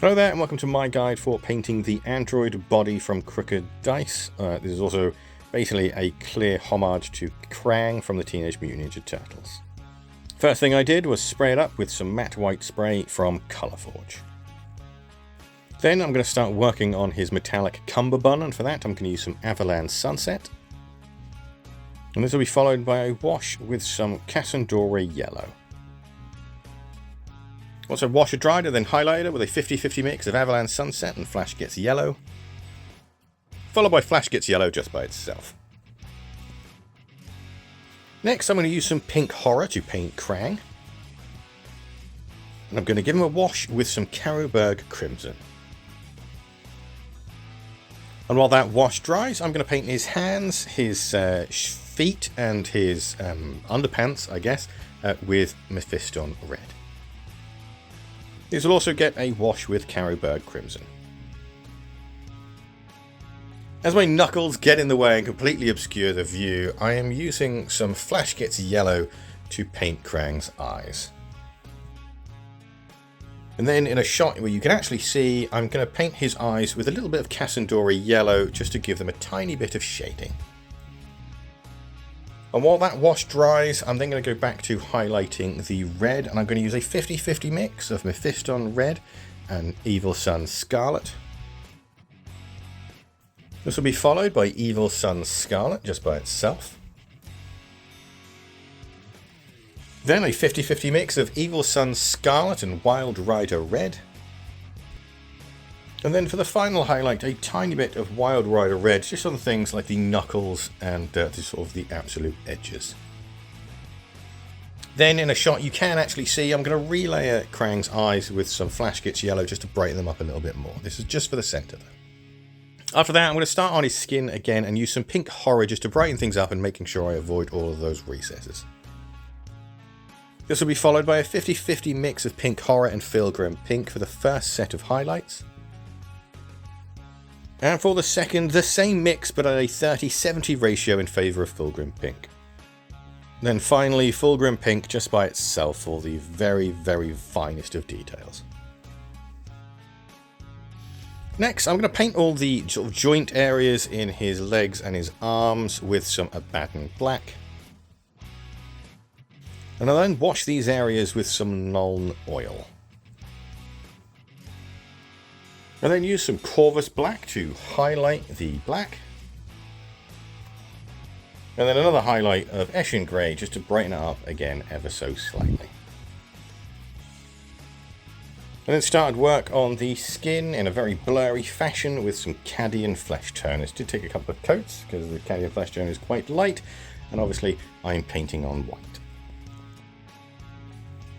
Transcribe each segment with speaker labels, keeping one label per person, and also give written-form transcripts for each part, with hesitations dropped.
Speaker 1: Hello there and welcome to my guide for painting the android body from Crooked Dice. This is also basically a clear homage to Krang from the Teenage Mutant Ninja Turtles. First thing I did was spray it up with some matte white spray from Colourforge. Then I'm going to start working on his metallic cummerbund, and for that I'm going to use some Avalanche Sunset. And this will be followed by a wash with some Cassandora Yellow. Once I've washer dried and then highlighted it with a 50-50 mix of Avalanche Sunset and Flash Gets Yellow, followed by Flash Gets Yellow just by itself. Next I'm going to use some Pink Horror to paint Krang, and I'm going to give him a wash with some Carroburg Crimson. And while that wash dries, I'm going to paint his hands, his feet and his underpants, I guess, with Mephiston Red. These will also get a wash with Carroburg Crimson. As my knuckles get in the way and completely obscure the view, I am using some Flash Gets Yellow to paint Krang's eyes. And then in a shot where you can actually see, I'm going to paint his eyes with a little bit of Cassandora Yellow just to give them a tiny bit of shading. And while that wash dries, I'm then going to go back to highlighting the red, and I'm going to use a 50-50 mix of Mephiston Red and Evil Sunz Scarlet. This will be followed by Evil Sunz Scarlet just by itself. Then a 50-50 mix of Evil Sunz Scarlet and Wild Rider Red. And then for the final highlight, a tiny bit of Wild Rider Red, just on things like the knuckles and sort of the absolute edges. Then in a shot you can actually see, I'm going to relayer Krang's eyes with some Flash Gets Yellow just to brighten them up a little bit more. This is just for the centre though. After that I'm going to start on his skin again and use some Pink Horror just to brighten things up and making sure I avoid all of those recesses. This will be followed by a 50-50 mix of Pink Horror and Filgrim Pink for the first set of highlights. And for the second, the same mix but at a 30-70 ratio in favour of Filgrim Pink. Then finally, Filgrim Pink just by itself for the very, very finest of details. Next, I'm going to paint all the sort of joint areas in his legs and his arms with some Abaddon Black. And I'll then wash these areas with some Nuln Oil. And then use some Corvus Black to highlight the black. And then another highlight of Eshin Grey just to brighten it up again ever so slightly. And then started work on the skin in a very blurry fashion with some Cadian Flesh Tone. This did take a couple of coats because the Cadian Flesh Tone is quite light, and obviously I'm painting on white.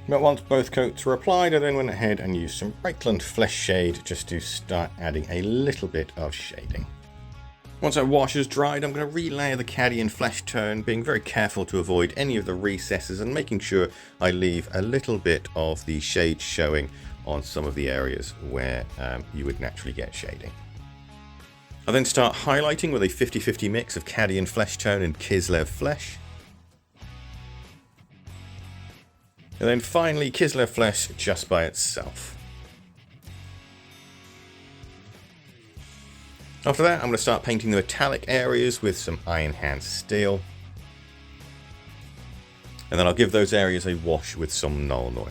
Speaker 1: But once both coats were applied, I then went ahead and used some Reichland Flesh Shade just to start adding a little bit of shading. Once that wash has dried, I'm going to relayer the Cadian Flesh Tone, being very careful to avoid any of the recesses and making sure I leave a little bit of the shade showing on some of the areas where you would naturally get shading. I then start highlighting with a 50-50 mix of Cadian Flesh Tone and Kislev Flesh. And then finally Kislev Flesh just by itself. After that I'm going to start painting the metallic areas with some Iron Hands Steel. And then I'll give those areas a wash with some Nuln Oil.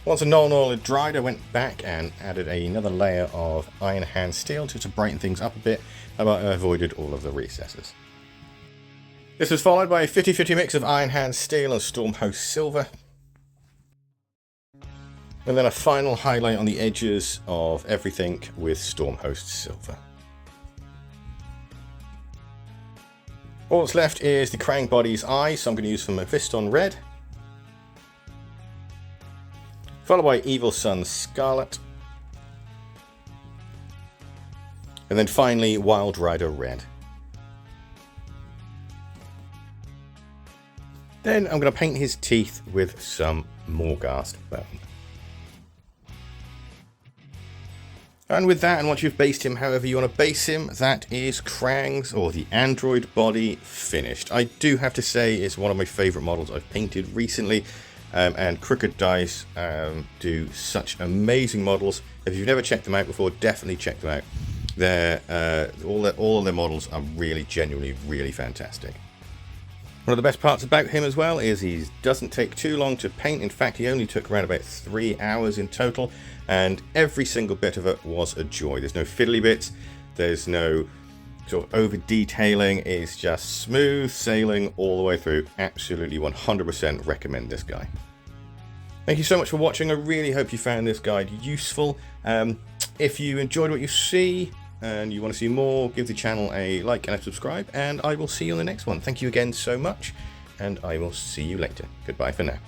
Speaker 1: Once the Nuln Oil had dried, I went back and added another layer of Iron Hands Steel just to brighten things up a bit, but I avoided all of the recesses. This was followed by a 50-50 mix of Iron Hands Steel and Stormhost Silver. And then a final highlight on the edges of everything with Stormhost Silver. All that's left is the Krang body's eyes, so I'm going to use some Mephiston Red. Followed by Evil Sunz Scarlet. And then finally Wild Rider Red. Then I'm going to paint his teeth with some Morghast Bone. And with that, and once you've based him however you want to base him, that is Krang's, or the android body, finished. I do have to say it's one of my favourite models I've painted recently. and Crooked Dice do such amazing models. If you've never checked them out before, definitely check them out. All of their models are really, genuinely, really fantastic. One of the best parts about him as well is he doesn't take too long to paint. In fact, he only took around about 3 hours in total, and every single bit of it was a joy. There's no fiddly bits, there's no sort of over detailing, it's just smooth sailing all the way through. Absolutely 100% recommend this guy. Thank you so much for watching. I really hope you found this guide useful. If you enjoyed what you see and you want to see more, give the channel a like and a subscribe, and I will see you on the next one. Thank you again so much, and I will see you later. Goodbye for now.